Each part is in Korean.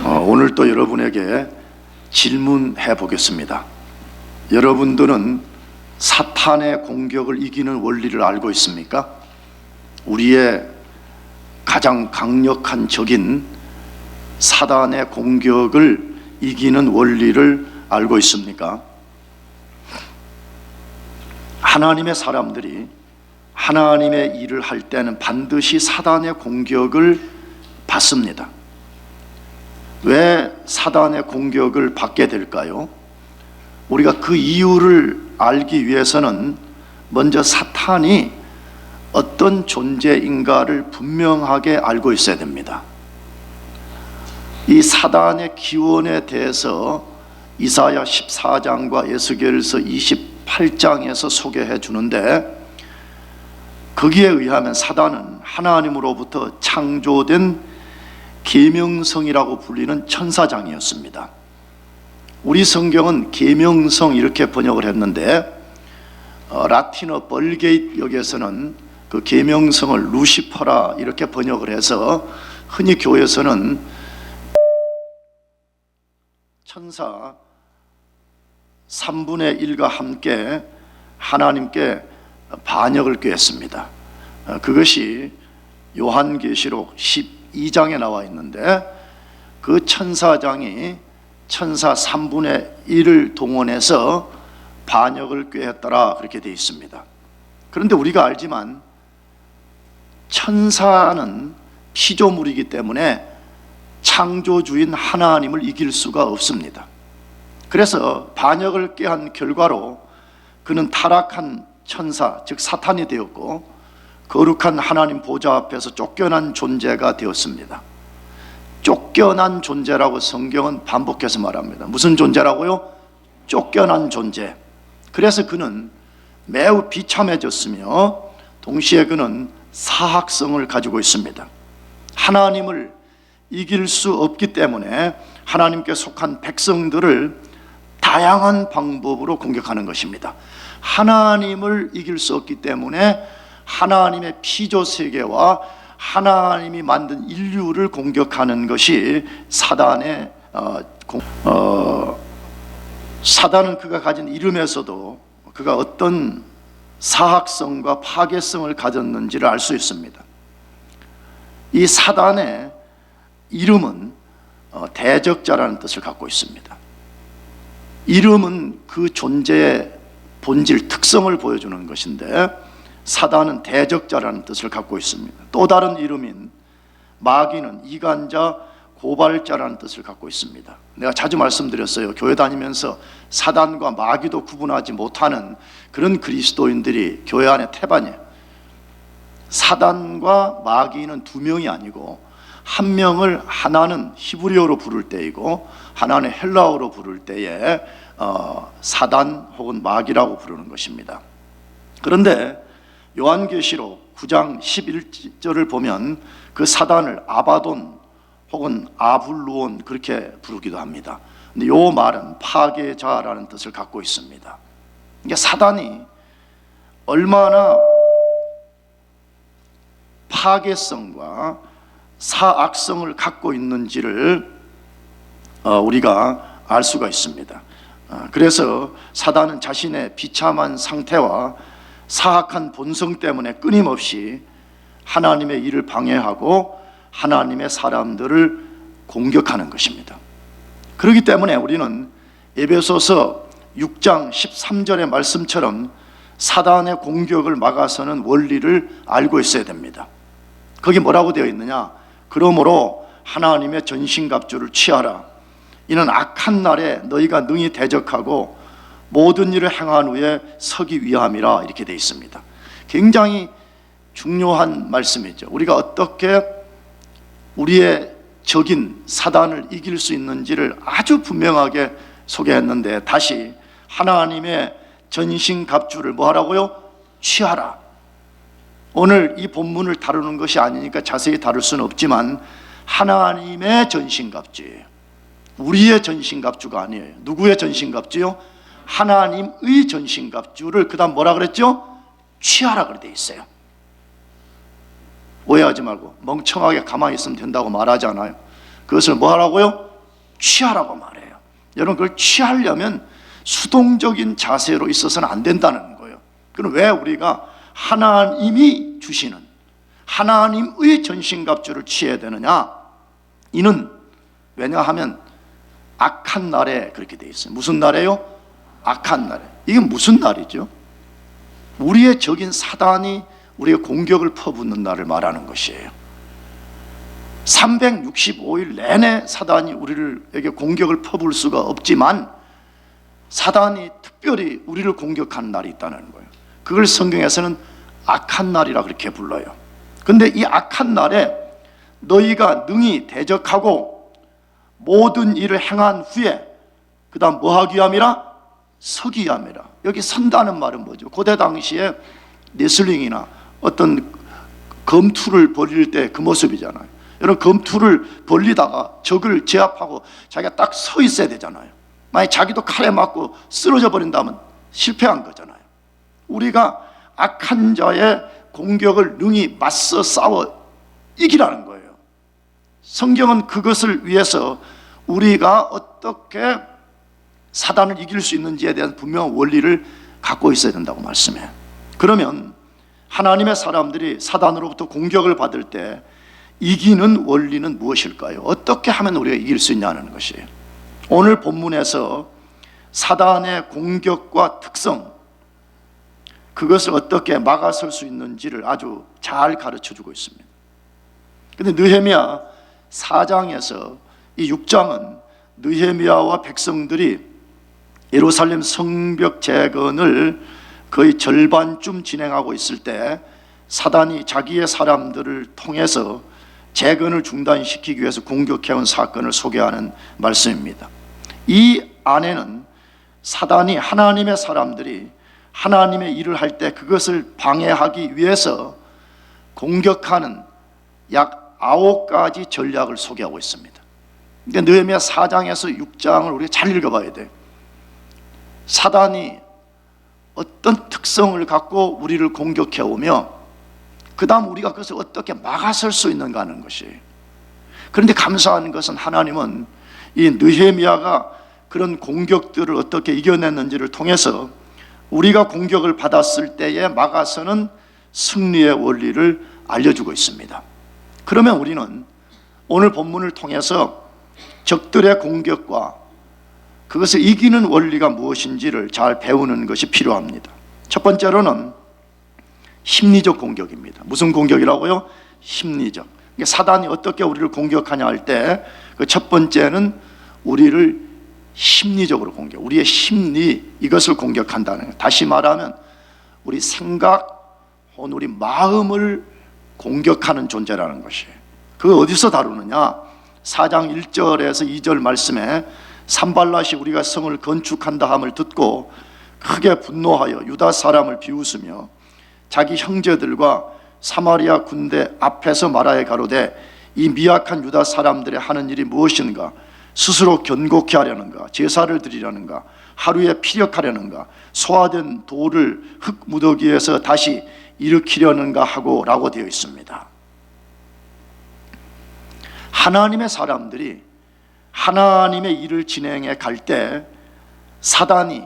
오늘 또 여러분에게 질문해 보겠습니다. 여러분들은 사탄의 공격을 이기는 원리를 알고 있습니까? 우리의 가장 강력한 적인 사단의 공격을 이기는 원리를 알고 있습니까? 하나님의 사람들이 하나님의 일을 할 때는 반드시 사단의 공격을 받습니다. 왜 사단의 공격을 받게 될까요? 우리가 그 이유를 알기 위해서는 먼저 사탄이 어떤 존재인가를 분명하게 알고 있어야 됩니다. 이 사단의 기원에 대해서 이사야 14장과 에스겔서 28장에서 소개해 주는데, 거기에 의하면 사단은 하나님으로부터 창조된 계명성이라고 불리는 천사장이었습니다. 우리 성경은 계명성 이렇게 번역을 했는데, 라틴어 벌게이트역에서는 그 계명성을 루시퍼라 이렇게 번역을 해서 흔히 교회에서는 천사 3분의 1과 함께 하나님께 반역을 꾀했습니다. 그것이 요한계시록 12장에 나와 있는데, 그 천사장이 천사 3분의 1을 동원해서 반역을 꾀했더라 그렇게 되어 있습니다. 그런데 우리가 알지만 천사는 피조물이기 때문에 창조주인 하나님을 이길 수가 없습니다. 그래서 반역을 꾀한 결과로 그는 타락한 천사, 즉 사탄이 되었고 거룩한 하나님 보좌 앞에서 쫓겨난 존재가 되었습니다. 쫓겨난 존재라고 성경은 반복해서 말합니다. 무슨 존재라고요? 쫓겨난 존재. 그래서 그는 매우 비참해졌으며 동시에 그는 사학성을 가지고 있습니다. 하나님을 이길 수 없기 때문에 하나님께 속한 백성들을 다양한 방법으로 공격하는 것입니다. 하나님을 이길 수 없기 때문에 하나님의 피조 세계와 하나님이 만든 인류를 공격하는 것이 사단의 사단은 그가 가진 이름에서도 그가 어떤 사학성과 파괴성을 가졌는지를 알 수 있습니다. 이 사단의 이름은 대적자라는 뜻을 갖고 있습니다. 이름은 그 존재의 본질, 특성을 보여주는 것인데, 사단은 대적자라는 뜻을 갖고 있습니다. 또 다른 이름인 마귀는 이간자, 고발자라는 뜻을 갖고 있습니다. 내가 자주 말씀드렸어요. 교회 다니면서 사단과 마귀도 구분하지 못하는 그런 그리스도인들이 교회 안에 태반이에요. 사단과 마귀는 두 명이 아니고 한 명을 하나는 히브리어로 부를 때이고 하나는 헬라어로 부를 때에 사단 혹은 마귀라고 부르는 것입니다. 그런데 요한계시록 9장 11절을 보면 그 사단을 아바돈 혹은 아블루온 그렇게 부르기도 합니다. 근데 이 말은 파괴자라는 뜻을 갖고 있습니다. 그러니까 사단이 얼마나 파괴성과 사악성을 갖고 있는지를 우리가 알 수가 있습니다. 그래서 사단은 자신의 비참한 상태와 사악한 본성 때문에 끊임없이 하나님의 일을 방해하고 하나님의 사람들을 공격하는 것입니다. 그렇기 때문에 우리는 에베소서 6장 13절의 말씀처럼 사단의 공격을 막아서는 원리를 알고 있어야 됩니다. 거기 뭐라고 되어 있느냐? 그러므로 하나님의 전신갑주를 취하라. 이는 악한 날에 너희가 능히 대적하고 모든 일을 행한 후에 서기 위함이라 이렇게 되어 있습니다. 굉장히 중요한 말씀이죠. 우리가 어떻게 우리의 적인 사단을 이길 수 있는지를 아주 분명하게 소개했는데, 다시 하나님의 전신갑주를 뭐 하라고요? 취하라. 오늘 이 본문을 다루는 것이 아니니까 자세히 다룰 수는 없지만 하나님의 전신갑주예요. 우리의 전신갑주가 아니에요. 누구의 전신갑주요? 하나님의 전신갑주를 그 다음 뭐라 그랬죠? 취하라 그래 돼 있어요. 오해하지 말고 멍청하게 가만히 있으면 된다고 말하지 않아요. 그것을 뭐 하라고요? 취하라고 말해요. 여러분, 그걸 취하려면 수동적인 자세로 있어서는 안 된다는 거예요. 그럼 왜 우리가 하나님이 주시는 하나님의 전신갑주를 취해야 되느냐? 이는 왜냐하면 악한 날에 그렇게 돼 있어요. 무슨 날에요? 악한 날에. 이게 무슨 날이죠? 우리의 적인 사단이 우리의 공격을 퍼붓는 날을 말하는 것이에요. 365일 내내 사단이 우리에게 공격을 퍼부을 수가 없지만 사단이 특별히 우리를 공격하는 날이 있다는 거예요. 그걸 성경에서는 악한 날이라 그렇게 불러요. 근데 이 악한 날에 너희가 능히 대적하고 모든 일을 행한 후에 그 다음 뭐 하기 위함이라? 서기 위함이라. 여기 선다는 말은 뭐죠? 고대 당시에 레슬링이나 어떤 검투를 벌릴 때 그 모습이잖아요. 여러분, 검투를 벌리다가 적을 제압하고 자기가 딱 서 있어야 되잖아요. 만약 자기도 칼에 맞고 쓰러져 버린다면 실패한 거잖아요. 우리가 악한 자의 공격을 능히 맞서 싸워 이기라는 거예요. 성경은 그것을 위해서 우리가 어떻게 사단을 이길 수 있는지에 대한 분명한 원리를 갖고 있어야 된다고 말씀해요. 그러면 하나님의 사람들이 사단으로부터 공격을 받을 때 이기는 원리는 무엇일까요? 어떻게 하면 우리가 이길 수 있냐는 것이에요. 오늘 본문에서 사단의 공격과 특성, 그것을 어떻게 막아설 수 있는지를 아주 잘 가르쳐주고 있습니다. 그런데 느헤미야 4장에서 이 6장은 느헤미야와 백성들이 예루살렘 성벽 재건을 거의 절반쯤 진행하고 있을 때 사단이 자기의 사람들을 통해서 재건을 중단시키기 위해서 공격해온 사건을 소개하는 말씀입니다. 이 안에는 사단이 하나님의 사람들이 하나님의 일을 할 때 그것을 방해하기 위해서 공격하는 약 9가지 전략을 소개하고 있습니다. 그러니까 느헤미야 4장에서 6장을 우리가 잘 읽어봐야 돼요. 사단이 어떤 특성을 갖고 우리를 공격해 오며 그 다음 우리가 그것을 어떻게 막아설 수 있는가 하는 것이에요. 그런데 감사한 것은 하나님은 이 느헤미야가 그런 공격들을 어떻게 이겨냈는지를 통해서 우리가 공격을 받았을 때에 막아서는 승리의 원리를 알려주고 있습니다. 그러면 우리는 오늘 본문을 통해서 적들의 공격과 그것을 이기는 원리가 무엇인지를 잘 배우는 것이 필요합니다. 첫 번째로는 심리적 공격입니다. 무슨 공격이라고요? 심리적. 사단이 어떻게 우리를 공격하냐 할 때 그 첫 번째는 우리를 심리적으로 공격, 우리의 심리, 이것을 공격한다는 거예요. 다시 말하면 우리 생각 혹은 우리 마음을 공격하는 존재라는 것이에요. 그거 어디서 다루느냐? 4장 1절에서 2절 말씀에 산발랏이 우리가 성을 건축한다 함을 듣고 크게 분노하여 유다 사람을 비웃으며 자기 형제들과 사마리아 군대 앞에서 말하여 가로되 이 미약한 유다 사람들의 하는 일이 무엇인가? 스스로 견고케 하려는가? 제사를 드리려는가? 하루에 피력하려는가? 소화된 돌을 흙 무더기에서 다시 일으키려는가 하고 라고 되어 있습니다. 하나님의 사람들이 하나님의 일을 진행해 갈 때 사단이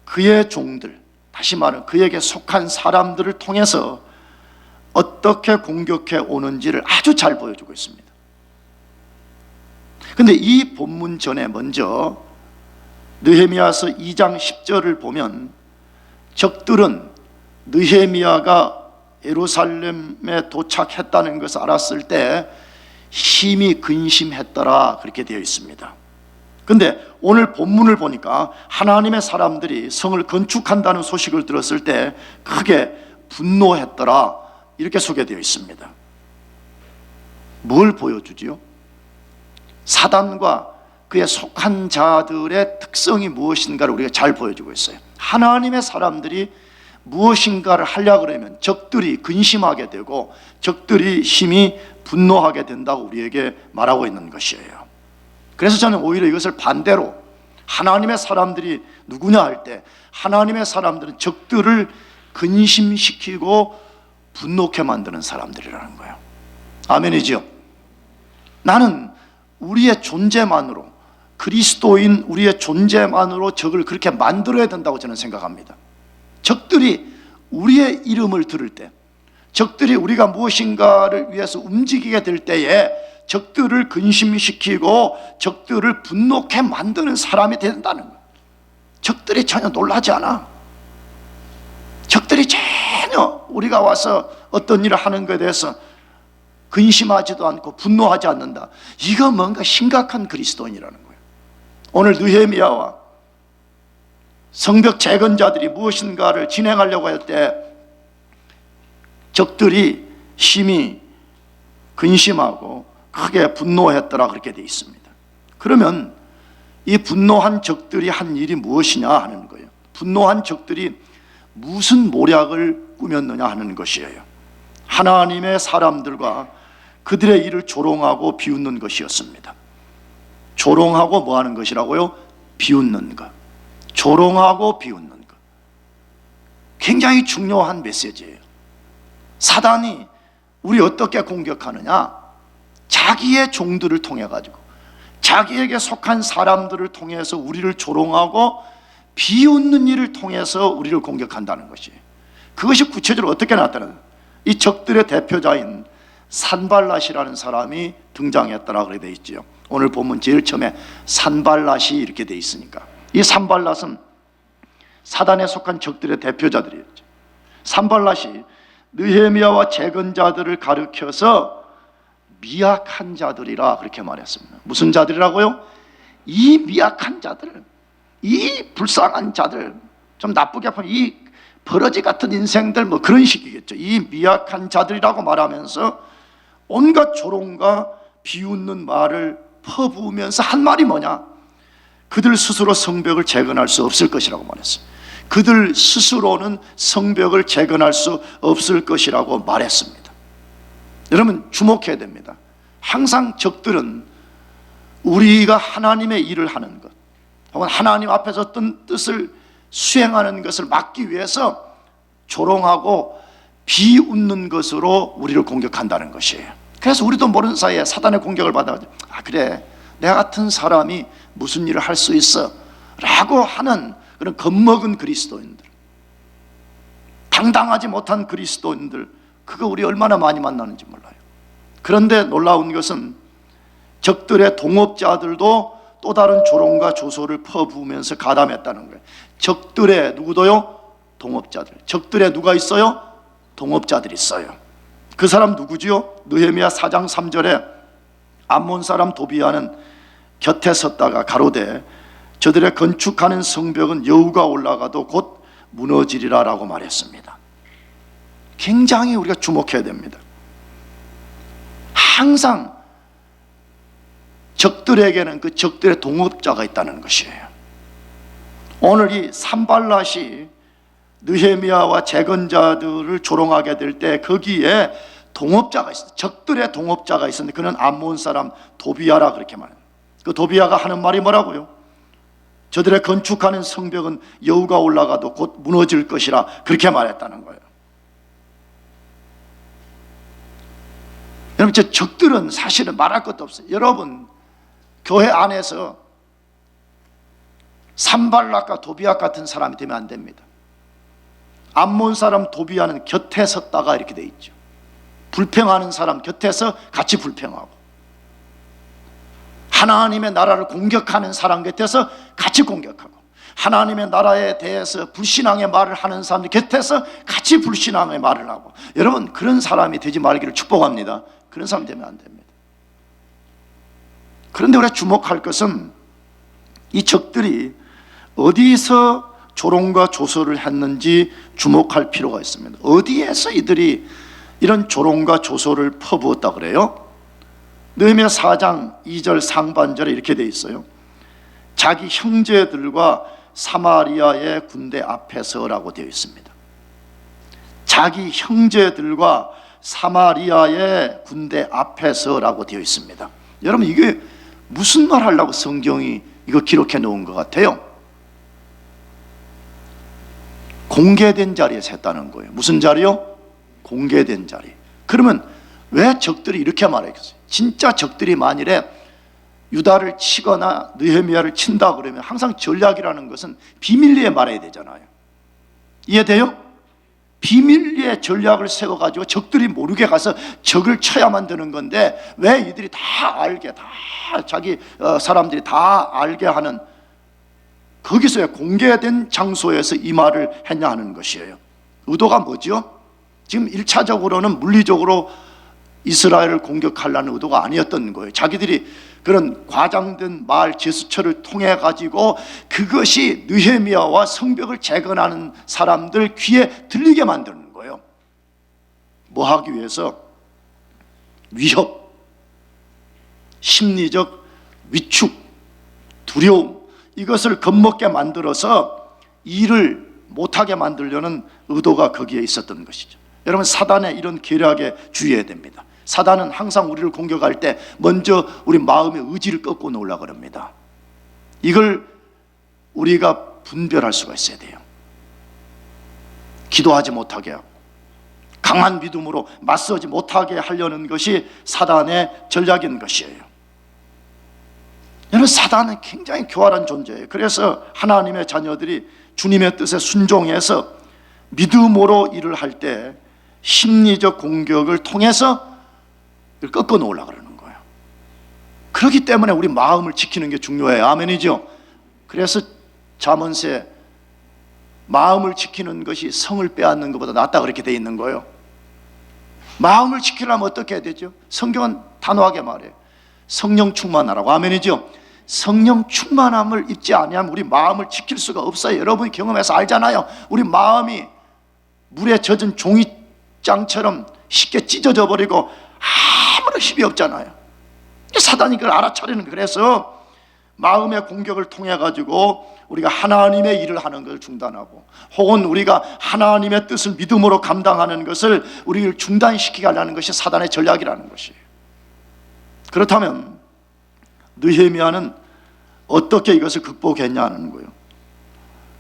그의 종들, 다시 말하면 그에게 속한 사람들을 통해서 어떻게 공격해 오는지를 아주 잘 보여주고 있습니다. 그런데 이 본문 전에 먼저 느헤미야서 2장 10절을 보면 적들은 느헤미야가 예루살렘에 도착했다는 것을 알았을 때 심히 근심했더라 그렇게 되어 있습니다. 그런데 오늘 본문을 보니까 하나님의 사람들이 성을 건축한다는 소식을 들었을 때 크게 분노했더라 이렇게 소개되어 있습니다. 뭘 보여주지요? 사단과 그의 속한 자들의 특성이 무엇인가를 우리가 잘 보여주고 있어요. 하나님의 사람들이 무엇인가를 하려고 그러면 적들이 근심하게 되고 적들이 심히 분노하게 된다고 우리에게 말하고 있는 것이에요. 그래서 저는 오히려 이것을 반대로 하나님의 사람들이 누구냐 할 때 하나님의 사람들은 적들을 근심시키고 분노케 만드는 사람들이라는 거예요. 아멘이죠? 나는 우리의 존재만으로 그리스도인 우리의 존재만으로 적을 그렇게 만들어야 된다고 저는 생각합니다. 적들이 우리의 이름을 들을 때, 적들이 우리가 무엇인가를 위해서 움직이게 될 때에 적들을 근심시키고 적들을 분노케 만드는 사람이 된다는 거예요. 적들이 전혀 놀라지 않아. 적들이 전혀 우리가 와서 어떤 일을 하는 것에 대해서 근심하지도 않고 분노하지 않는다. 이거 뭔가 심각한 그리스도인이라는 거예요. 오늘 느헤미야와 성벽 재건자들이 무엇인가를 진행하려고 할 때 적들이 심히 근심하고 크게 분노했더라 그렇게 되어 있습니다. 그러면 이 분노한 적들이 한 일이 무엇이냐 하는 거예요. 분노한 적들이 무슨 모략을 꾸몄느냐 하는 것이에요. 하나님의 사람들과 그들의 일을 조롱하고 비웃는 것이었습니다. 조롱하고 뭐 하는 것이라고요? 비웃는 것. 조롱하고 비웃는 것. 굉장히 중요한 메시지예요. 사단이 우리 어떻게 공격하느냐? 자기의 종들을 통해 가지고 자기에게 속한 사람들을 통해서 우리를 조롱하고 비웃는 일을 통해서 우리를 공격한다는 것이에요. 그것이 구체적으로 어떻게 나타나요? 이 적들의 대표자인 산발랏이라는 사람이 등장했다라 그래 돼 있죠. 오늘 본문 제일 처음에 산발랏이 이렇게 돼 있으니까 이 산발랏은 사단에 속한 적들의 대표자들이었죠. 산발랏이 느헤미야와 재건자들을 가르쳐서 미약한 자들이라 그렇게 말했습니다. 무슨 자들이라고요? 이 미약한 자들, 이 불쌍한 자들, 좀 나쁘게 하면 이 버러지 같은 인생들 뭐 그런 식이겠죠. 이 미약한 자들이라고 말하면서 온갖 조롱과 비웃는 말을 퍼부으면서 한 말이 뭐냐? 그들 스스로 성벽을 재건할 수 없을 것이라고 말했어요. 그들 스스로는 성벽을 재건할 수 없을 것이라고 말했습니다. 여러분 주목해야 됩니다. 항상 적들은 우리가 하나님의 일을 하는 것 혹은 하나님 앞에서 어떤 뜻을 수행하는 것을 막기 위해서 조롱하고 비웃는 것으로 우리를 공격한다는 것이에요. 그래서 우리도 모르는 사이에 사단의 공격을 받아가지고 그래 내 같은 사람이 무슨 일을 할 수 있어 라고 하는 그런 겁먹은 그리스도인들, 당당하지 못한 그리스도인들, 그거 우리 얼마나 많이 만나는지 몰라요. 그런데 놀라운 것은 적들의 동업자들도 또 다른 조롱과 조소를 퍼부으면서 가담했다는 거예요. 적들의 누구도요? 동업자들. 적들의 누가 있어요? 동업자들이 있어요. 그 사람 누구지요? 느헤미야 4장 3절에 암몬 사람 도비야는 곁에 섰다가 가로되 저들의 건축하는 성벽은 여우가 올라가도 곧 무너지리라 라고 말했습니다. 굉장히 우리가 주목해야 됩니다. 항상 적들에게는 그 적들의 동업자가 있다는 것이에요. 오늘 이 산발랏이 느헤미야와 재건자들을 조롱하게 될 때 거기에 동업자가 있어요. 적들의 동업자가 있었는데 그는 암몬 사람 도비야라 그렇게 말해요. 그 도비야가 하는 말이 뭐라고요? 저들의 건축하는 성벽은 여우가 올라가도 곧 무너질 것이라 그렇게 말했다는 거예요. 여러분 저 적들은 사실은 말할 것도 없어요. 여러분 교회 안에서 산발랏과 도비야 같은 사람이 되면 안 됩니다. 암몬 사람 도비야는 곁에 섰다가 이렇게 돼 있죠. 불평하는 사람 곁에서 같이 불평하고 하나님의 나라를 공격하는 사람 곁에서 같이 공격하고 하나님의 나라에 대해서 불신앙의 말을 하는 사람들 곁에서 같이 불신앙의 말을 하고 여러분 그런 사람이 되지 말기를 축복합니다. 그런 사람이 되면 안 됩니다. 그런데 우리가 주목할 것은 이 적들이 어디서 조롱과 조소를 했는지 주목할 필요가 있습니다. 어디에서 이들이 이런 조롱과 조소를 퍼부었다 그래요? 느헤미야 4장 2절 상반절에 이렇게 돼 있어요. 자기 형제들과 사마리아의 군대 앞에서라고 되어 있습니다. 자기 형제들과 사마리아의 군대 앞에서라고 되어 있습니다. 여러분 이게 무슨 말 하려고 성경이 이거 기록해 놓은 것 같아요? 공개된 자리에서 했다는 거예요. 무슨 자리요? 공개된 자리. 그러면 왜 적들이 이렇게 말했겠어요? 진짜 적들이 만일에 유다를 치거나 느헤미야를 친다 그러면 항상 전략이라는 것은 비밀리에 말해야 되잖아요. 이해돼요? 비밀리에 전략을 세워가지고 적들이 모르게 가서 적을 쳐야만 되는 건데 왜 이들이 다 알게, 다 자기 사람들이 다 알게 하는, 거기서야 공개된 장소에서 이 말을 했냐 하는 것이에요. 의도가 뭐죠? 지금 1차적으로는 물리적으로 이스라엘을 공격하려는 의도가 아니었던 거예요. 자기들이 그런 과장된 말 제스처를 통해 가지고 그것이 느헤미야와 성벽을 재건하는 사람들 귀에 들리게 만드는 거예요. 뭐 하기 위해서? 위협, 심리적 위축, 두려움, 이것을 겁먹게 만들어서 일을 못하게 만들려는 의도가 거기에 있었던 것이죠. 여러분, 사단의 이런 계략에 주의해야 됩니다. 사단은 항상 우리를 공격할 때 먼저 우리 마음의 의지를 꺾고 놓으려고 합니다. 이걸 우리가 분별할 수가 있어야 돼요. 기도하지 못하게 하고 강한 믿음으로 맞서지 못하게 하려는 것이 사단의 전략인 것이에요. 여러분, 사단은 굉장히 교활한 존재예요. 그래서 하나님의 자녀들이 주님의 뜻에 순종해서 믿음으로 일을 할 때 심리적 공격을 통해서 꺾어 놓으려고 그러는 거예요. 그렇기 때문에 우리 마음을 지키는 게 중요해요. 아멘이죠? 그래서 잠언세 마음을 지키는 것이 성을 빼앗는 것보다 낫다 그렇게 돼 있는 거예요. 마음을 지키려면 어떻게 해야 되죠? 성경은 단호하게 말해요. 성령 충만하라고. 아멘이죠? 성령 충만함을 입지 아니하면 우리 마음을 지킬 수가 없어요. 여러분이 경험해서 알잖아요. 우리 마음이 물에 젖은 종이장처럼 쉽게 찢어져 버리고 아무런 힘이 없잖아요. 사단이 그걸 알아차리는 거예요. 그래서 마음의 공격을 통해 가지고 우리가 하나님의 일을 하는 것을 중단하고, 혹은 우리가 하나님의 뜻을 믿음으로 감당하는 것을 우리를 중단시키게 하려는 것이 사단의 전략이라는 것이에요. 그렇다면 느헤미야는 어떻게 이것을 극복했냐는 거예요.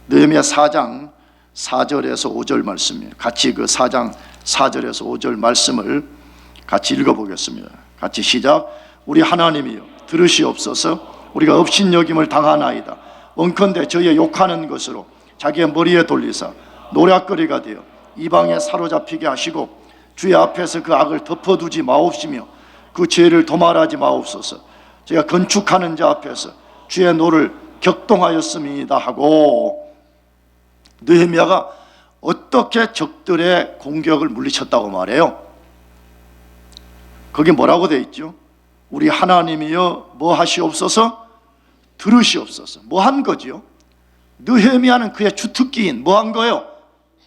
느헤미야 4장 4절에서 5절 말씀이에요. 같이 그 4장 4절에서 5절 말씀을 같이 읽어보겠습니다. 같이 시작. 우리 하나님이여 들으시옵소서. 우리가 업신여김을 당하나이다. 원컨대 저희의 욕하는 것으로 자기의 머리에 돌리사 노략거리가 되어 이방에 사로잡히게 하시고 주의 앞에서 그 악을 덮어두지 마옵시며 그 죄를 도말하지 마옵소서. 저희가 건축하는 자 앞에서 주의 노를 격동하였습니다 하고, 느헤미야가 어떻게 적들의 공격을 물리쳤다고 말해요? 거기 뭐라고 되어 있죠? 우리 하나님이여 뭐 하시옵소서? 들으시옵소서. 뭐 한 거지요? 느헤미야는 그의 주특기인 뭐 한 거예요?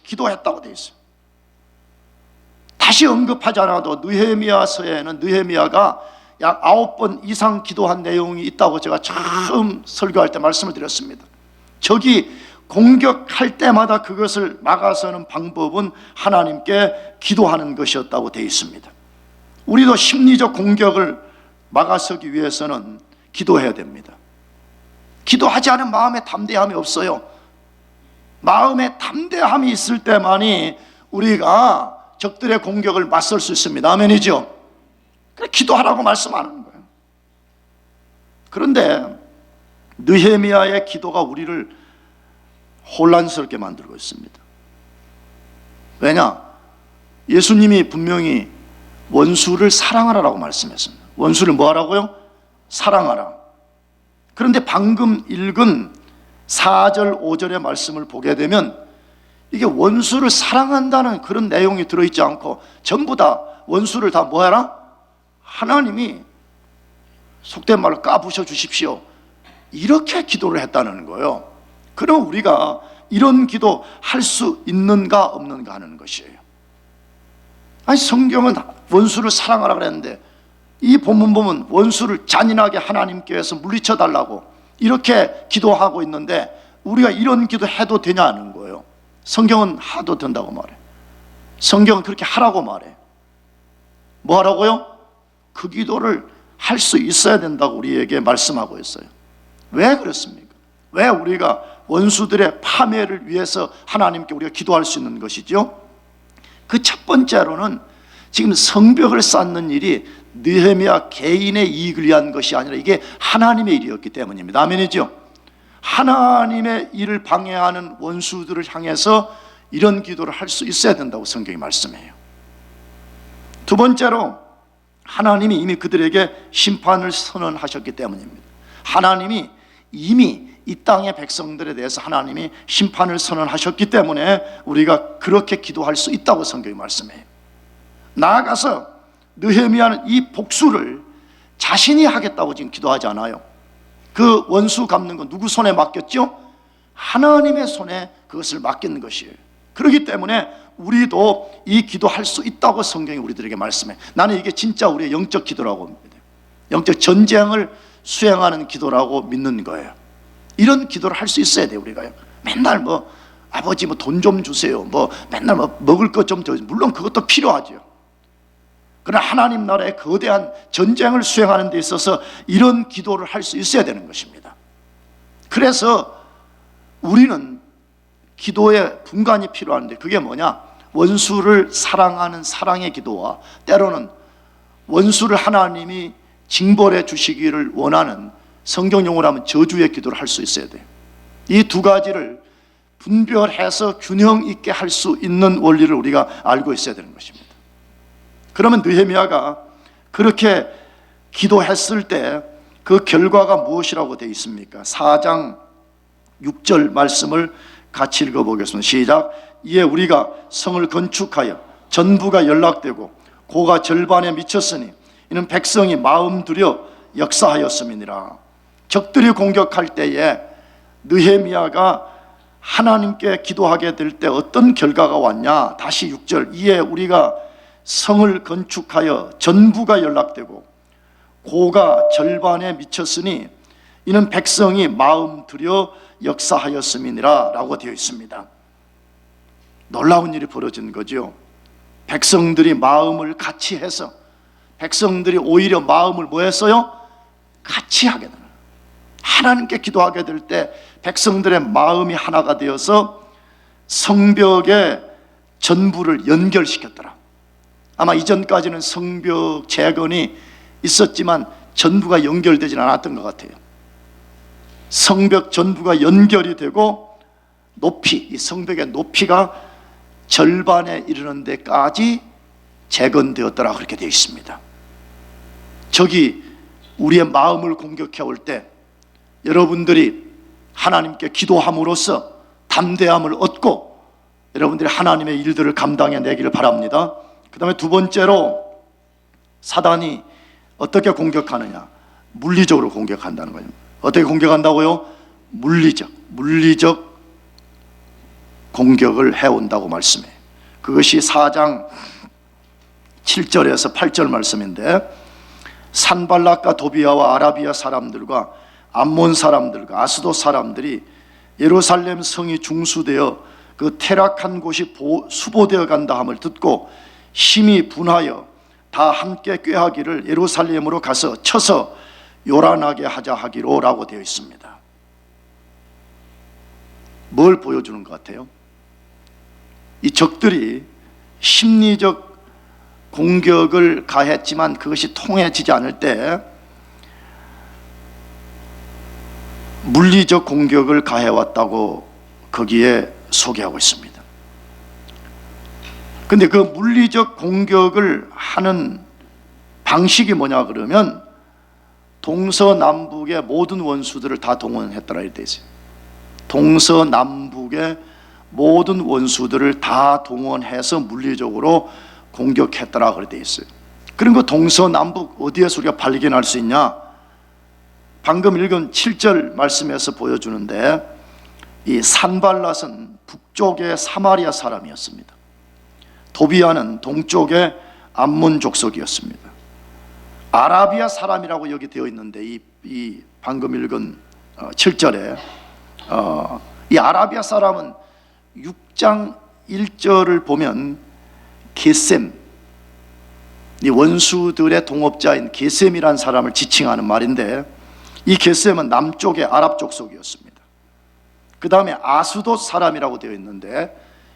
기도했다고 되어 있어요. 다시 언급하지 않아도 느헤미야서에는 느헤미야가 약 9번 이상 기도한 내용이 있다고 제가 처음 설교할 때 말씀을 드렸습니다. 적이 공격할 때마다 그것을 막아서는 방법은 하나님께 기도하는 것이었다고 되어 있습니다. 우리도 심리적 공격을 막아서기 위해서는 기도해야 됩니다. 기도하지 않은 마음에 담대함이 없어요. 마음에 담대함이 있을 때만이 우리가 적들의 공격을 맞설 수 있습니다. 아멘이죠? 그래, 기도하라고 말씀하는 거예요. 그런데 느헤미야의 기도가 우리를 혼란스럽게 만들고 있습니다. 왜냐? 예수님이 분명히 원수를 사랑하라고 말씀했습니다. 원수를 뭐 하라고요? 사랑하라. 그런데 방금 읽은 4절 5절의 말씀을 보게 되면 이게 원수를 사랑한다는 그런 내용이 들어있지 않고 전부 다 원수를 다 뭐 해라? 하나님이 속된 말로 까부셔 주십시오, 이렇게 기도를 했다는 거예요. 그럼 우리가 이런 기도 할 수 있는가 없는가 하는 것이에요. 아니, 성경은 원수를 사랑하라 그랬는데 이 본문 보면 원수를 잔인하게 하나님께서 물리쳐 달라고 이렇게 기도하고 있는데 우리가 이런 기도 해도 되냐는 거예요. 성경은 하도 된다고 말해. 성경은 그렇게 하라고 말해. 뭐 하라고요? 그 기도를 할 수 있어야 된다고 우리에게 말씀하고 있어요. 왜 그렇습니까? 왜 우리가 원수들의 파멸을 위해서 하나님께 우리가 기도할 수 있는 것이죠? 그 첫 번째로는 지금 성벽을 쌓는 일이 느헤미야 개인의 이익을 위한 것이 아니라 이게 하나님의 일이었기 때문입니다. 아멘이죠? 하나님의 일을 방해하는 원수들을 향해서 이런 기도를 할 수 있어야 된다고 성경이 말씀해요. 두 번째로 하나님이 이미 그들에게 심판을 선언하셨기 때문입니다. 하나님이 이미 이 땅의 백성들에 대해서 하나님이 심판을 선언하셨기 때문에 우리가 그렇게 기도할 수 있다고 성경이 말씀해요. 나아가서 느헤미야는 이 복수를 자신이 하겠다고 지금 기도하지 않아요. 그 원수 갚는 건 누구 손에 맡겼죠? 하나님의 손에 그것을 맡기는 것이에요. 그렇기 때문에 우리도 이 기도할 수 있다고 성경이 우리들에게 말씀해. 나는 이게 진짜 우리의 영적 기도라고 믿어요. 영적 전쟁을 수행하는 기도라고 믿는 거예요. 이런 기도를 할 수 있어야 돼요. 우리가요. 맨날 아버지 돈 좀 주세요, 맨날 먹을 것 좀 줘. 물론 그것도 필요하죠. 그러나 하나님 나라의 거대한 전쟁을 수행하는 데 있어서 이런 기도를 할 수 있어야 되는 것입니다. 그래서 우리는 기도의 분간이 필요한데, 그게 뭐냐? 원수를 사랑하는 사랑의 기도와 때로는 원수를 하나님이 징벌해 주시기를 원하는, 성경 용어로 하면 저주의 기도를 할 수 있어야 돼요. 이 두 가지를 분별해서 균형 있게 할 수 있는 원리를 우리가 알고 있어야 되는 것입니다. 그러면 느헤미야가 그렇게 기도했을 때 그 결과가 무엇이라고 되어 있습니까? 4장 6절 말씀을 같이 읽어보겠습니다. 시작. 이에 우리가 성을 건축하여 전부가 연락되고 고가 절반에 미쳤으니 이는 백성이 마음 들여 역사하였음이니라. 적들이 공격할 때에 느헤미야가 하나님께 기도하게 될 때 어떤 결과가 왔냐? 다시 6절. 이에 우리가 성을 건축하여 전부가 연락되고 고가 절반에 미쳤으니 이는 백성이 마음 들여 역사하였음이니라 라고 되어 있습니다. 놀라운 일이 벌어진 거죠. 백성들이 마음을 같이 해서, 백성들이 오히려 마음을 뭐 했어요? 같이 하게 되는, 하나님께 기도하게 될 때 백성들의 마음이 하나가 되어서 성벽의 전부를 연결시켰더라. 아마 이전까지는 성벽 재건이 있었지만 전부가 연결되지는 않았던 것 같아요. 성벽 전부가 연결이 되고 이 성벽의 높이가 절반에 이르는 데까지 재건되었더라, 그렇게 되어 있습니다. 적이 우리의 마음을 공격해 올 때 여러분들이 하나님께 기도함으로써 담대함을 얻고 여러분들이 하나님의 일들을 감당해내기를 바랍니다. 그 다음에 두 번째로 사단이 어떻게 공격하느냐? 물리적으로 공격한다는 거예요. 어떻게 공격한다고요? 물리적 공격을 해온다고 말씀해요. 그것이 4장 7절에서 8절 말씀인데, 산발락과 도비아와 아라비아 사람들과 암몬 사람들과 아스돗 사람들이 예루살렘 성이 중수되어 그 퇴락한 곳이 수보되어 간다 함을 듣고 심히 분하여 다 함께 꾀하기를 예루살렘으로 가서 쳐서 요란하게 하자 하기로 라고 되어 있습니다. 뭘 보여주는 것 같아요? 이 적들이 심리적 공격을 가했지만 그것이 통해지지 않을 때 물리적 공격을 가해왔다고 거기에 소개하고 있습니다. 근데 그 물리적 공격을 하는 방식이 뭐냐 그러면 동서남북의 모든 원수들을 다 동원했더라 이렇게 있어요. 동서남북의 모든 원수들을 다 동원해서 물리적으로 공격했더라 그렇게 돼 있어요. 그런 거 동서남북 어디에서 우리가 발견할 수 있냐? 방금 읽은 7절 말씀에서 보여주는데, 이 산발랏은 북쪽의 사마리아 사람이었습니다. 도비아는 동쪽의 암몬 족속이었습니다. 아라비아 사람이라고 여기 되어 있는데 이 방금 읽은 7절에 이 아라비아 사람은 6장 1절을 보면 게셈, 이 원수들의 동업자인 게셈이라는 사람을 지칭하는 말인데, 이 게셈은 남쪽의 아랍 족속이었습니다. 그 다음에 아스돗 사람이라고 되어 있는데,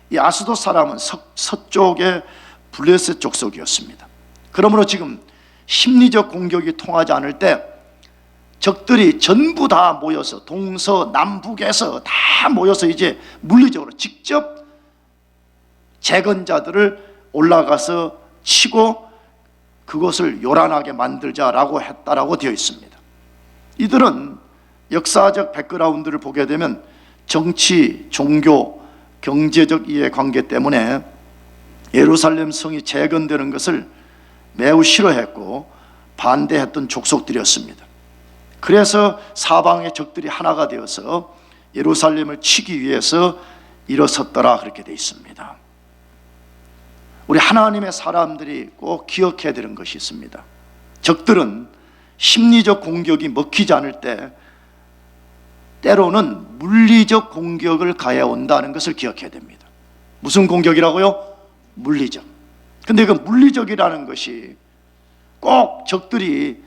이 아스돗 사람은 서쪽의 블레셋 족속이었습니다. 그러므로 지금 심리적 공격이 통하지 않을 때 적들이 전부 다 모여서 동서남북에서 다 모여서 이제 물리적으로 직접 재건자들을 올라가서 치고 그것을 요란하게 만들자라고 했다라고 되어 있습니다. 이들은 역사적 백그라운드를 보게 되면 정치, 종교, 경제적 이해관계 때문에 예루살렘 성이 재건되는 것을 매우 싫어했고 반대했던 족속들이었습니다. 그래서 사방의 적들이 하나가 되어서 예루살렘을 치기 위해서 일어섰더라 그렇게 되어 있습니다. 우리 하나님의 사람들이 꼭 기억해야 되는 것이 있습니다. 적들은 심리적 공격이 먹히지 않을 때 때로는 물리적 공격을 가해온다는 것을 기억해야 됩니다. 무슨 공격이라고요? 물리적. 근데 그 물리적이라는 것이 꼭 적들이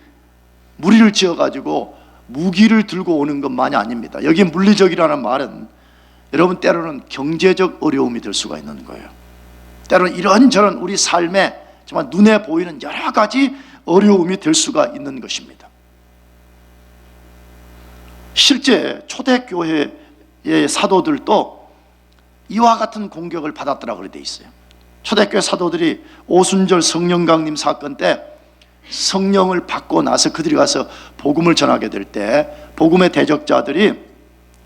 무리를 지어가지고 무기를 들고 오는 것만이 아닙니다. 여기 물리적이라는 말은 여러분 때로는 경제적 어려움이 될 수가 있는 거예요. 때로는 이런저런 우리 삶에 정말 눈에 보이는 여러 가지 어려움이 될 수가 있는 것입니다. 실제 초대교회의 사도들도 이와 같은 공격을 받았더라고 되어 있어요. 초대교회 사도들이 오순절 성령 강림 사건 때 성령을 받고 나서 그들이 가서 복음을 전하게 될 때 복음의 대적자들이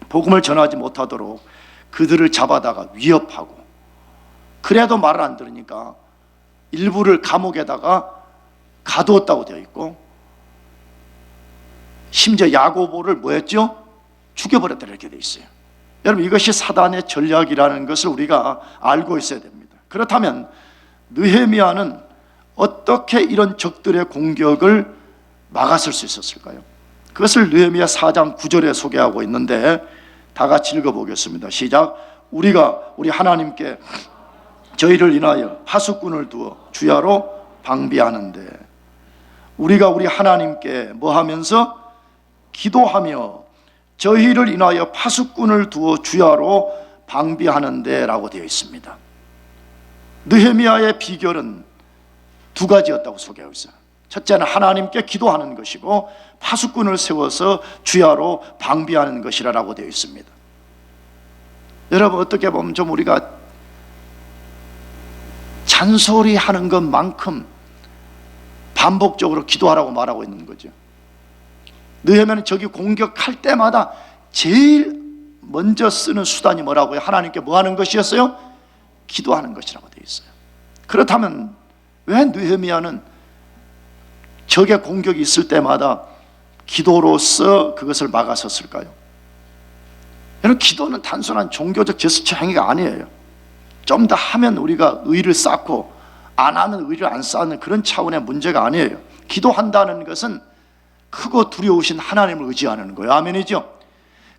복음을 전하지 못하도록 그들을 잡아다가 위협하고, 그래도 말을 안 들으니까 일부를 감옥에다가 가두었다고 되어 있고, 심지어 야고보를 뭐했죠? 죽여버렸다 이렇게 되어 있어요. 여러분, 이것이 사단의 전략이라는 것을 우리가 알고 있어야 됩니다. 그렇다면 느헤미야는 어떻게 이런 적들의 공격을 막았을 수 있었을까요? 그것을 느헤미야 4장 9절에 소개하고 있는데 다 같이 읽어보겠습니다. 시작. 우리 하나님께 저희를 인하여 파수꾼을 두어 주야로 방비하는데, 우리가 우리 하나님께 뭐 하면서? 기도하며 저희를 인하여 파수꾼을 두어 주야로 방비하는데 라고 되어 있습니다. 느헤미야의 비결은 두 가지였다고 소개하고 있어요. 첫째는 하나님께 기도하는 것이고 파수꾼을 세워서 주야로 방비하는 것이라고 되어 있습니다. 여러분, 어떻게 보면 좀 우리가 잔소리하는 것만큼 반복적으로 기도하라고 말하고 있는 거죠. 느헤미야는 적이 공격할 때마다 제일 먼저 쓰는 수단이 뭐라고요? 하나님께 뭐 하는 것이었어요? 기도하는 것이라고 되어 있어요. 그렇다면 왜 느헤미야는 적의 공격이 있을 때마다 기도로서 그것을 막았었을까요? 여러분, 기도는 단순한 종교적 제스처 행위가 아니에요. 좀 더 하면 우리가 의를 쌓고 안 하면 의를 안 쌓는 그런 차원의 문제가 아니에요. 기도한다는 것은 크고 두려우신 하나님을 의지하는 거예요. 아멘이죠?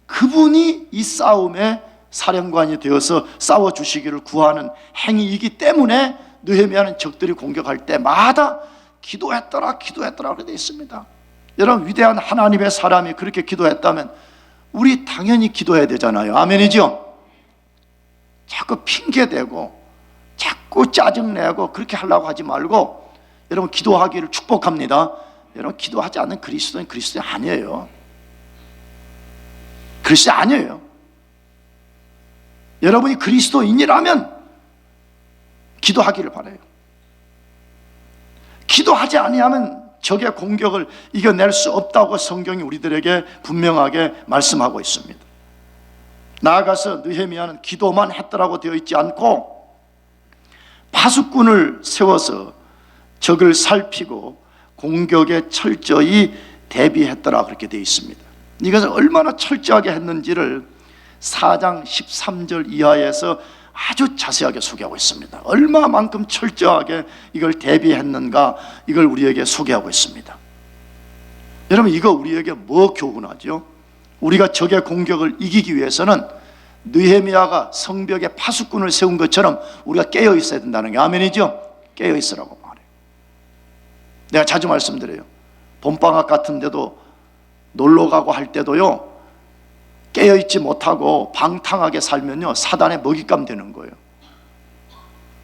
그분이 이 싸움의 사령관이 되어서 싸워주시기를 구하는 행위이기 때문에 느헤미야는 적들이 공격할 때마다 기도했더라 그렇게 되어 있습니다. 여러분, 위대한 하나님의 사람이 그렇게 기도했다면 우리 당연히 기도해야 되잖아요. 아멘이죠? 자꾸 핑계대고 자꾸 짜증내고 그렇게 하려고 하지 말고 여러분, 기도하기를 축복합니다. 여러분, 기도하지 않는 그리스도인 아니에요. 그리스도 아니에요. 여러분이 그리스도인이라면 기도하기를 바라요. 기도하지 아니하면 적의 공격을 이겨낼 수 없다고 성경이 우리들에게 분명하게 말씀하고 있습니다. 나아가서 느헤미야는 기도만 했더라고 되어 있지 않고 파수꾼을 세워서 적을 살피고 공격에 철저히 대비했더라 그렇게 되어 있습니다. 이것을 얼마나 철저하게 했는지를 4장 13절 이하에서 아주 자세하게 소개하고 있습니다. 얼마만큼 철저하게 이걸 대비했는가, 이걸 우리에게 소개하고 있습니다. 여러분, 이거 우리에게 뭐 교훈하죠? 우리가 적의 공격을 이기기 위해서는 느헤미야가 성벽에 파수꾼을 세운 것처럼 우리가 깨어 있어야 된다는 게 아멘이죠? 깨어 있으라고 말해요. 내가 자주 말씀드려요. 봄방학 같은 데도 놀러 가고 할 때도요, 깨어있지 못하고 방탕하게 살면요, 사단의 먹잇감 되는 거예요.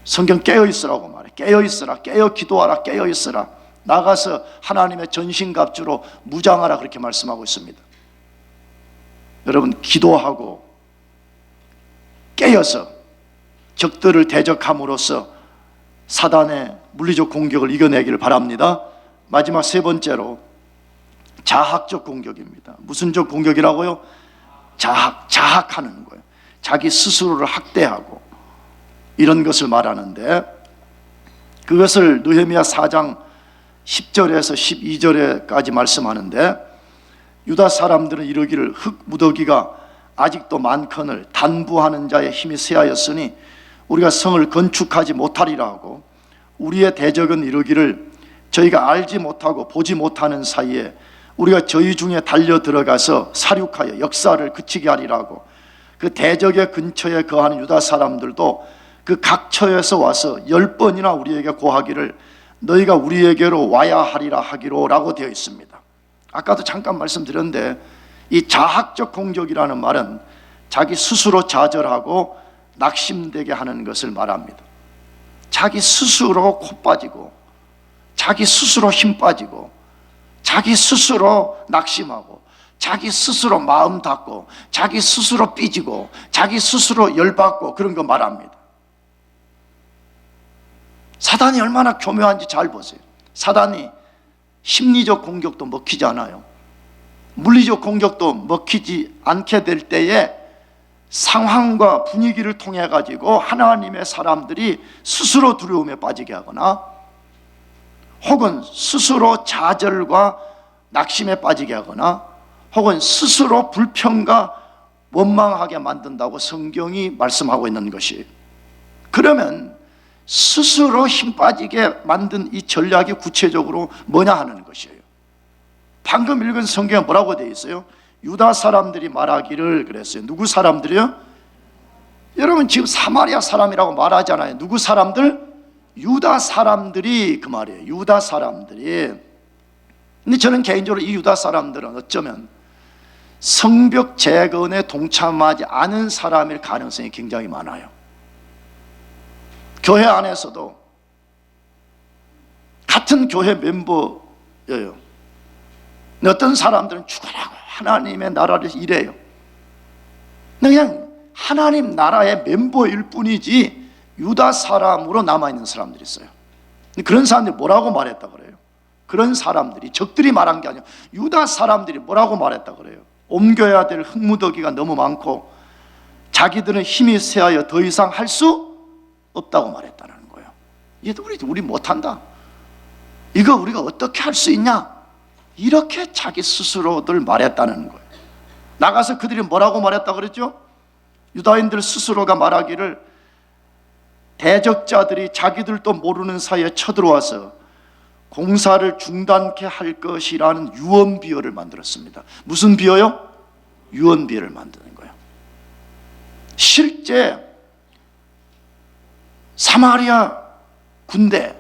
성경 깨어있으라고 말해. 깨어있으라, 깨어 기도하라, 깨어있으라. 나가서 하나님의 전신갑주로 무장하라 그렇게 말씀하고 있습니다. 여러분, 기도하고 깨어서 적들을 대적함으로써 사단의 물리적 공격을 이겨내기를 바랍니다. 마지막 세 번째로 자학적 공격입니다. 무슨 적 공격이라고요? 자학하는 거예요. 자기 스스로를 학대하고 이런 것을 말하는데, 그것을 느헤미야 4장 10절에서 12절에까지 말씀하는데, 유다 사람들은 이르기를 흙 무더기가 아직도 많거늘 단부하는 자의 힘이 쇠하였으니 우리가 성을 건축하지 못하리라 하고, 우리의 대적은 이르기를 저희가 알지 못하고 보지 못하는 사이에 우리가 저희 중에 달려 들어가서 사륙하여 역사를 그치게 하리라 하고, 그 대적의 근처에 거하는 유다 사람들도 그 각처에서 와서 10번이나 우리에게 고하기를 너희가 우리에게로 와야 하리라 하기로 라고 되어 있습니다. 아까도 잠깐 말씀드렸는데, 이 자학적 공격이라는 말은 자기 스스로 좌절하고 낙심되게 하는 것을 말합니다. 자기 스스로 코 빠지고, 자기 스스로 힘 빠지고, 자기 스스로 낙심하고, 자기 스스로 마음 닫고, 자기 스스로 삐지고, 자기 스스로 열받고, 그런 거 말합니다. 사단이 얼마나 교묘한지 잘 보세요. 사단이 심리적 공격도 먹히지 않아요. 물리적 공격도 먹히지 않게 될 때에 상황과 분위기를 통해 가지고 하나님의 사람들이 스스로 두려움에 빠지게 하거나, 혹은 스스로 좌절과 낙심에 빠지게 하거나, 혹은 스스로 불평과 원망하게 만든다고 성경이 말씀하고 있는 것이, 그러면 스스로 힘 빠지게 만든 이 전략이 구체적으로 뭐냐 하는 것이에요. 방금 읽은 성경에 뭐라고 되어 있어요? 유다 사람들이 말하기를 그랬어요. 누구 사람들이요? 여러분, 지금 사마리아 사람이라고 말하잖아요. 누구 사람들? 유다 사람들이, 그 말이에요. 유다 사람들이. 근데 저는 개인적으로 이 유다 사람들은 어쩌면 성벽 재건에 동참하지 않은 사람일 가능성이 굉장히 많아요. 교회 안에서도 같은 교회 멤버예요. 어떤 사람들은 죽어라고 하나님의 나라를 일해요. 그냥 하나님 나라의 멤버일 뿐이지 유다 사람으로 남아있는 사람들이 있어요. 그런 사람들이 뭐라고 말했다 그래요? 그런 사람들이, 적들이 말한 게 아니라 유다 사람들이 뭐라고 말했다 그래요? 옮겨야 될 흙무더기가 너무 많고 자기들은 힘이 쇠하여 더 이상 할 수 없다고 말했다는 거예요. 얘도 우리 못한다. 이거 우리가 어떻게 할 수 있냐? 이렇게 자기 스스로들 말했다는 거예요. 나가서 그들이 뭐라고 말했다 그랬죠? 유다인들 스스로가 말하기를 대적자들이 자기들도 모르는 사이에 쳐들어와서 공사를 중단케 할 것이라는 유언비어를 만들었습니다. 무슨 비어요? 유언비어를 만드는 거예요. 실제 사마리아 군대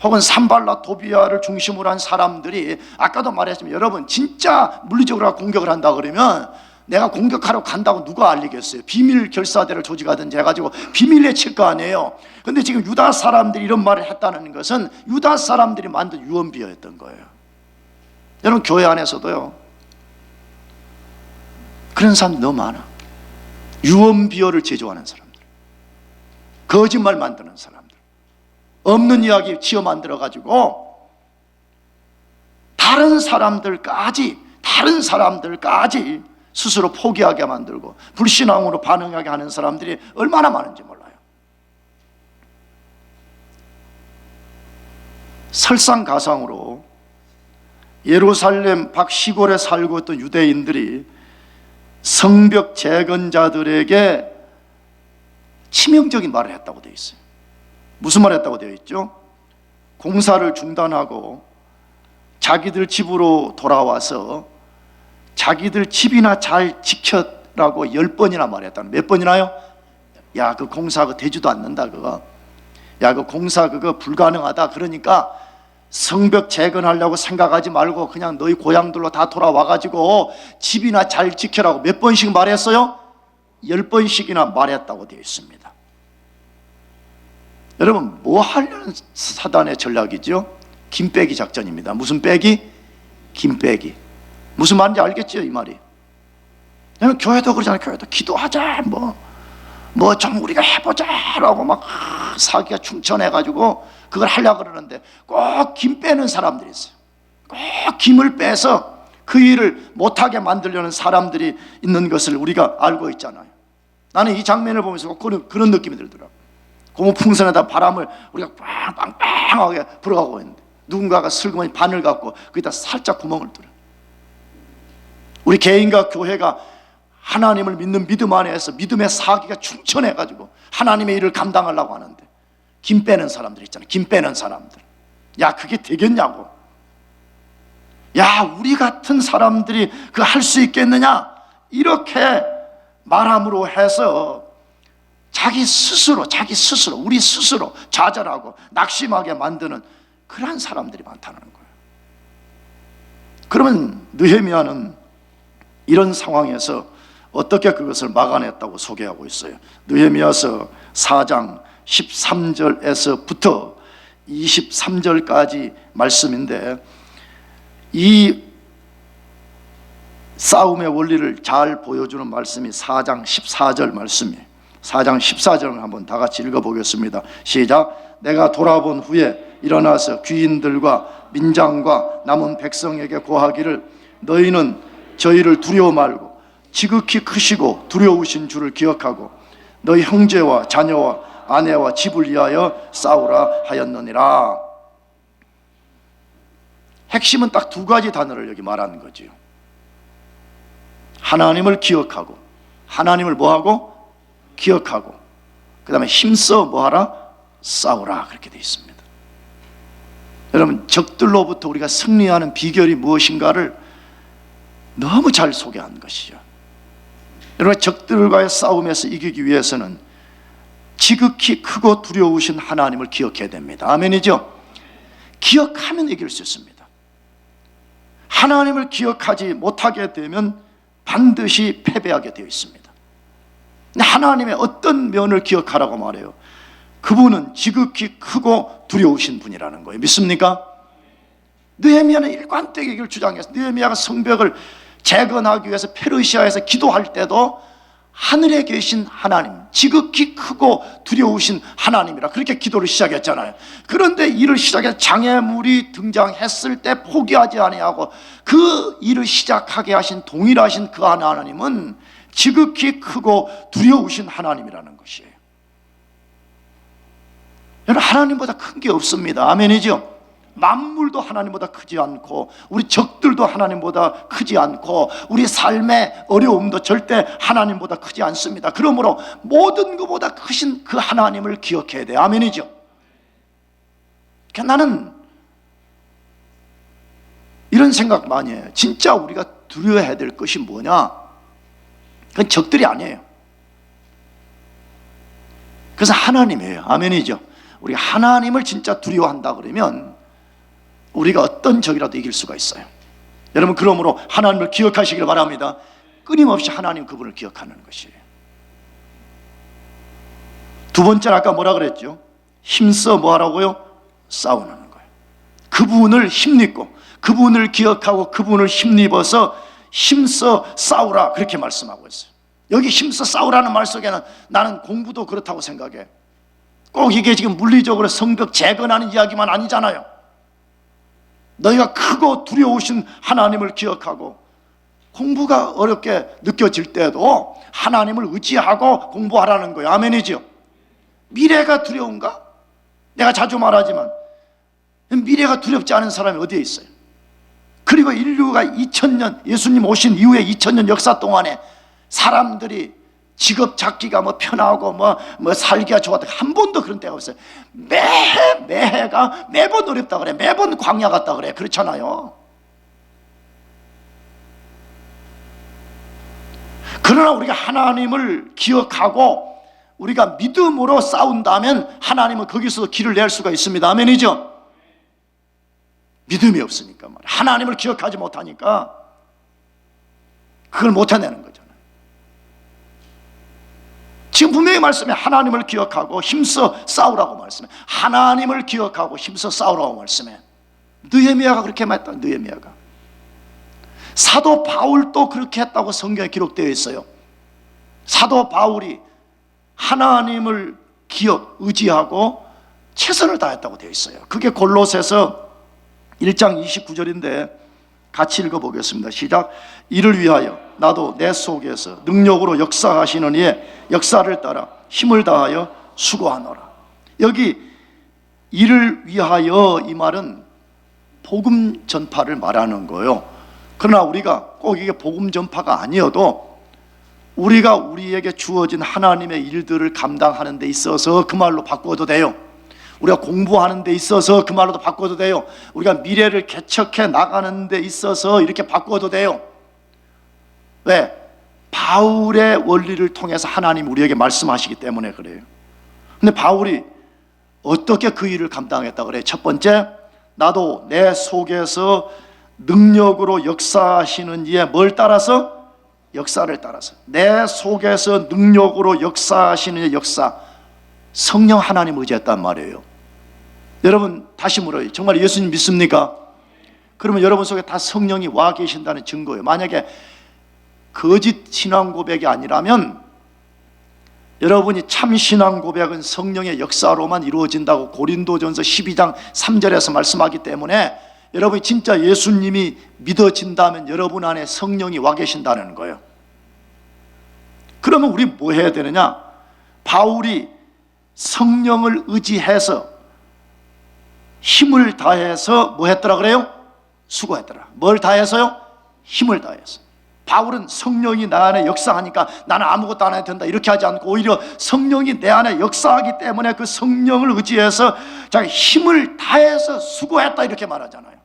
혹은 산발라 도비아를 중심으로 한 사람들이, 아까도 말했지만 여러분, 진짜 물리적으로 공격을 한다 그러면 내가 공격하러 간다고 누가 알리겠어요? 비밀 결사대를 조직하든지 해가지고 비밀에 칠 거 아니에요. 근데 지금 유다 사람들이 이런 말을 했다는 것은 유다 사람들이 만든 유언비어였던 거예요. 여러분, 교회 안에서도요, 그런 사람들이 너무 많아. 유언비어를 제조하는 사람들, 거짓말 만드는 사람들, 없는 이야기 지어 만들어가지고 다른 사람들까지 스스로 포기하게 만들고 불신앙으로 반응하게 하는 사람들이 얼마나 많은지 몰라요. 설상가상으로 예루살렘 밖 시골에 살고 있던 유대인들이 성벽 재건자들에게 치명적인 말을 했다고 되어 있어요. 무슨 말 했다고 되어 있죠? 공사를 중단하고 자기들 집으로 돌아와서 자기들 집이나 잘 지켜라고 10번이나 말했다는. 몇 번이나요? 야, 그 공사 그거 되지도 않는다 그거. 야, 그 공사 그거 불가능하다. 그러니까 성벽 재건하려고 생각하지 말고 그냥 너희 고향들로 다 돌아와가지고 집이나 잘 지켜라고 몇 번씩 말했어요? 10번씩이나 말했다고 되어 있습니다. 여러분, 뭐 하려는 사단의 전략이죠? 김 빼기 작전입니다. 무슨 빼기? 김 빼기. 무슨 말인지 알겠죠, 이 말이? 교회도 그러잖아요. 교회도 기도하자, 뭐 좀 우리가 해보자라고 막 사기가 충천해가지고 그걸 하려고 그러는데 꼭 김 빼는 사람들이 있어요. 꼭 김을 빼서 그 일을 못하게 만들려는 사람들이 있는 것을 우리가 알고 있잖아요. 나는 이 장면을 보면서 꼭 그런 느낌이 들더라고요. 고무풍선에다 바람을 우리가 빵빵하게 불어가고 있는데 누군가가 슬그머니 바늘 갖고 거기다 살짝 구멍을 뚫어요. 우리 개인과 교회가 하나님을 믿는 믿음 안에서 믿음의 사기가 충천해가지고 하나님의 일을 감당하려고 하는데 김 빼는 사람들 있잖아요. 김 빼는 사람들. 야, 그게 되겠냐고. 야, 우리 같은 사람들이 그 할 수 있겠느냐, 이렇게 말함으로 해서 자기 스스로 우리 스스로 좌절하고 낙심하게 만드는 그러한 사람들이 많다는 거예요. 그러면 느헤미야는 이런 상황에서 어떻게 그것을 막아냈다고 소개하고 있어요. 느헤미야서 4장 13절에서부터 23절까지 말씀인데, 이 싸움의 원리를 잘 보여주는 말씀이 4장 14절 말씀이에요. 4장 14절을 한번 다 같이 읽어보겠습니다. 시작. 내가 돌아본 후에 일어나서 귀인들과 민장과 남은 백성에게 고하기를, 너희는 저희를 두려워 말고 지극히 크시고 두려우신 주를 기억하고 너희 형제와 자녀와 아내와 집을 위하여 싸우라 하였느니라. 핵심은 딱 두 가지 단어를 여기 말하는 거지요. 하나님을 기억하고, 하나님을 뭐하고? 기억하고, 그 다음에 힘써 뭐하라? 싸우라. 그렇게 되어 있습니다. 여러분, 적들로부터 우리가 승리하는 비결이 무엇인가를 너무 잘 소개한 것이죠. 여러분, 적들과의 싸움에서 이기기 위해서는 지극히 크고 두려우신 하나님을 기억해야 됩니다. 아멘이죠? 기억하면 이길 수 있습니다. 하나님을 기억하지 못하게 되면 반드시 패배하게 되어 있습니다. 하나님의 어떤 면을 기억하라고 말해요? 그분은 지극히 크고 두려우신 분이라는 거예요. 믿습니까? 느헤미야는 일관되게 주장해서, 느헤미야가 성벽을 재건하기 위해서 페르시아에서 기도할 때도 하늘에 계신 하나님, 지극히 크고 두려우신 하나님이라 그렇게 기도를 시작했잖아요. 그런데 일을 시작해서 장애물이 등장했을 때 포기하지 아니하고 그 일을 시작하게 하신 동일하신 그 하나님은 지극히 크고 두려우신 하나님이라는 것이에요. 여러분, 하나님보다 큰 게 없습니다. 아멘이죠? 만물도 하나님보다 크지 않고 우리 적들도 하나님보다 크지 않고 우리 삶의 어려움도 절대 하나님보다 크지 않습니다. 그러므로 모든 것보다 크신 그 하나님을 기억해야 돼요. 아멘이죠? 그러니까 나는 이런 생각 많이 해요. 진짜 우리가 두려워해야 될 것이 뭐냐? 그건 적들이 아니에요. 그래서 하나님이에요. 아멘이죠? 우리가 하나님을 진짜 두려워한다 그러면 우리가 어떤 적이라도 이길 수가 있어요. 여러분, 그러므로 하나님을 기억하시길 바랍니다. 끊임없이 하나님 그분을 기억하는 것이에요. 두 번째는 아까 뭐라 그랬죠? 힘써 뭐 하라고요? 싸우는 거예요. 그분을 힘입고 그분을 기억하고 그분을 힘입어서 힘써 싸우라, 그렇게 말씀하고 있어요. 여기 힘써 싸우라는 말 속에는 나는 공부도 그렇다고 생각해. 꼭 이게 지금 물리적으로 성벽 재건하는 이야기만 아니잖아요. 너희가 크고 두려우신 하나님을 기억하고 공부가 어렵게 느껴질 때도 하나님을 의지하고 공부하라는 거예요. 아멘이죠? 미래가 두려운가? 내가 자주 말하지만 미래가 두렵지 않은 사람이 어디에 있어요? 그리고 인류가 2000년, 예수님 오신 이후에 2000년 역사 동안에 사람들이 직업 잡기가 편하고 살기가 좋았다, 한 번도 그런 때가 없어요. 매해가 매번 어렵다 그래. 매번 광야 같다 그래. 그렇잖아요. 그러나 우리가 하나님을 기억하고 우리가 믿음으로 싸운다면 하나님은 거기서 길을 낼 수가 있습니다. 아멘이죠? 믿음이 없으니까 말이야. 하나님을 기억하지 못하니까 그걸 못 해내는 거잖아요. 지금 분명히 말씀해. 하나님을 기억하고 힘써 싸우라고 말씀해. 하나님을 기억하고 힘써 싸우라고 말씀해. 느헤미야가 그렇게 말했다. 느헤미야가. 사도 바울도 그렇게 했다고 성경에 기록되어 있어요. 사도 바울이 하나님을 의지하고 최선을 다했다고 되어 있어요. 그게 골로새서 1장 29절인데 같이 읽어보겠습니다. 시작. 이를 위하여 나도 내 속에서 능력으로 역사하시는 이의 역사를 따라 힘을 다하여 수고하노라. 여기 이를 위하여 이 말은 복음 전파를 말하는 거예요. 그러나 우리가 꼭 이게 복음 전파가 아니어도 우리가 우리에게 주어진 하나님의 일들을 감당하는 데 있어서 그 말로 바꿔도 돼요. 우리가 공부하는 데 있어서 그 말로도 바꿔도 돼요. 우리가 미래를 개척해 나가는 데 있어서 이렇게 바꿔도 돼요. 왜? 바울의 원리를 통해서 하나님 우리에게 말씀하시기 때문에 그래요. 근데 바울이 어떻게 그 일을 감당했다 그래요? 첫 번째, 나도 내 속에서 능력으로 역사하시는 이의 뭘 따라서? 역사를 따라서. 내 속에서 능력으로 역사하시는 이의 역사, 성령 하나님 의지했단 말이에요. 여러분 다시 물어요. 정말 예수님 믿습니까? 그러면 여러분 속에 다 성령이 와 계신다는 증거예요. 만약에 거짓 신앙 고백이 아니라면, 여러분이 참 신앙 고백은 성령의 역사로만 이루어진다고 고린도전서 12장 3절에서 말씀하기 때문에, 여러분이 진짜 예수님이 믿어진다면 여러분 안에 성령이 와 계신다는 거예요. 그러면 우리 뭐 해야 되느냐? 바울이 성령을 의지해서 힘을 다해서 뭐 했더라 그래요? 수고했더라. 뭘 다해서요? 힘을 다해서. 바울은 성령이 나 안에 역사하니까 나는 아무것도 안 해도 된다 이렇게 하지 않고, 오히려 성령이 내 안에 역사하기 때문에 그 성령을 의지해서 자기 힘을 다해서 수고했다 이렇게 말하잖아요.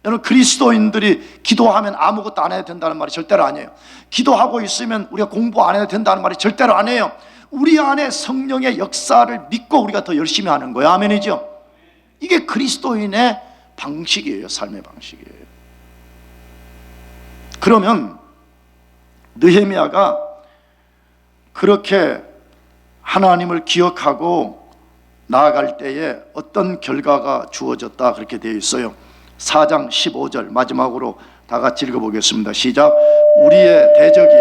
여러분, 그리스도인들이 기도하면 아무것도 안 해도 된다는 말이 절대로 아니에요. 기도하고 있으면 우리가 공부 안 해도 된다는 말이 절대로 아니에요. 우리 안에 성령의 역사를 믿고 우리가 더 열심히 하는 거예요. 아멘이죠? 이게 그리스도인의 방식이에요. 삶의 방식이에요. 그러면 느헤미야가 그렇게 하나님을 기억하고 나아갈 때에 어떤 결과가 주어졌다 그렇게 되어 있어요. 4장 15절 마지막으로 다 같이 읽어보겠습니다. 시작. 우리의 대적이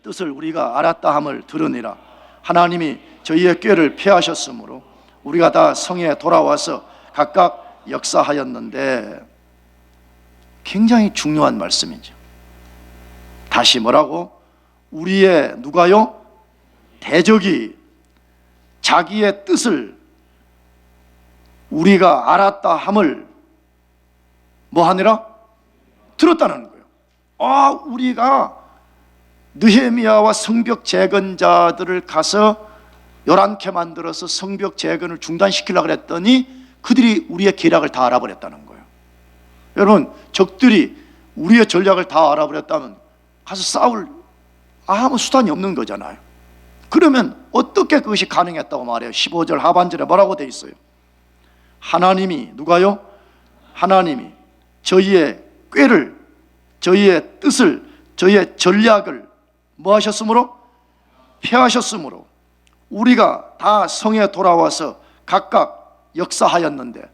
뜻을 우리가 알았다 함을 들으니라. 하나님이 저희의 꾀를 패하셨으므로 우리가 다 성에 돌아와서 각각 역사하였는데, 굉장히 중요한 말씀이죠. 다시 뭐라고? 우리의 누가요? 대적이 자기의 뜻을 우리가 알았다 함을 뭐 하니라? 들었다는 거예요. 우리가 느헤미야와 성벽 재건자들을 가서 11캐 만들어서 성벽 재건을 중단시키려고 그랬더니 그들이 우리의 계략을 다 알아버렸다는 거예요. 여러분, 적들이 우리의 전략을 다 알아버렸다면 가서 싸울 아무 수단이 없는 거잖아요. 그러면 어떻게 그것이 가능했다고 말해요? 15절 하반절에 뭐라고 돼 있어요? 하나님이, 누가요? 하나님이 저희의 꾀를, 저희의 뜻을, 저희의 전략을 뭐 하셨으므로? 패하셨으므로 우리가 다 성에 돌아와서 각각 역사하였는데,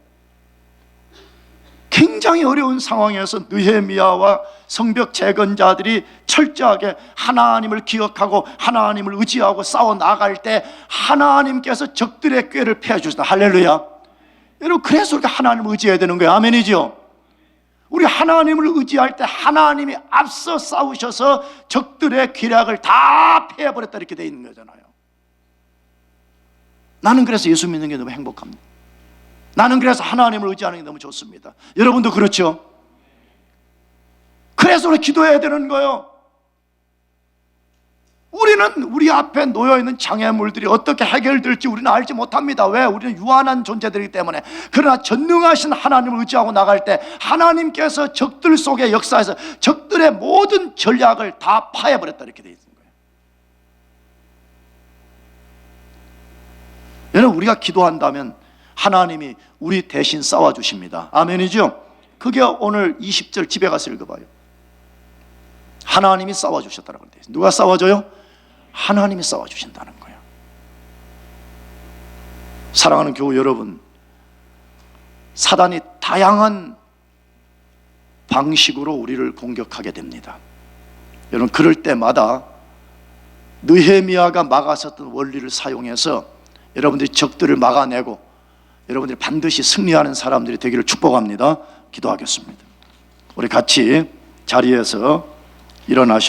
굉장히 어려운 상황에서 느헤미야와 성벽 재건자들이 철저하게 하나님을 기억하고 하나님을 의지하고 싸워 나갈 때 하나님께서 적들의 꾀를 패해 주셨다. 할렐루야. 여러분, 그래서 우리가 하나님을 의지해야 되는 거예요. 아멘이죠? 우리 하나님을 의지할 때 하나님이 앞서 싸우셔서 적들의 기략을 다 패해버렸다 이렇게 돼 있는 거잖아요. 나는 그래서 예수 믿는 게 너무 행복합니다. 나는 그래서 하나님을 의지하는 게 너무 좋습니다. 여러분도 그렇죠? 그래서 우리 기도해야 되는 거예요. 우리는 우리 앞에 놓여있는 장애물들이 어떻게 해결될지 우리는 알지 못합니다. 왜? 우리는 유한한 존재들이기 때문에. 그러나 전능하신 하나님을 의지하고 나갈 때 하나님께서 적들 속에 역사해서 적들의 모든 전략을 다 파해버렸다 이렇게 되어 있는 거예요. 여러분, 우리가 기도한다면 하나님이 우리 대신 싸워주십니다. 아멘이죠? 그게 오늘 20절 집에 가서 읽어봐요. 하나님이 싸워주셨다라고 되어 있어요. 누가 싸워줘요? 하나님이 싸워주신다는 거예요. 사랑하는 교우 여러분, 사단이 다양한 방식으로 우리를 공격하게 됩니다. 여러분, 그럴 때마다 느헤미야가 막았었던 원리를 사용해서 여러분들이 적들을 막아내고 여러분들이 반드시 승리하는 사람들이 되기를 축복합니다. 기도하겠습니다. 우리 같이 자리에서 일어나셔서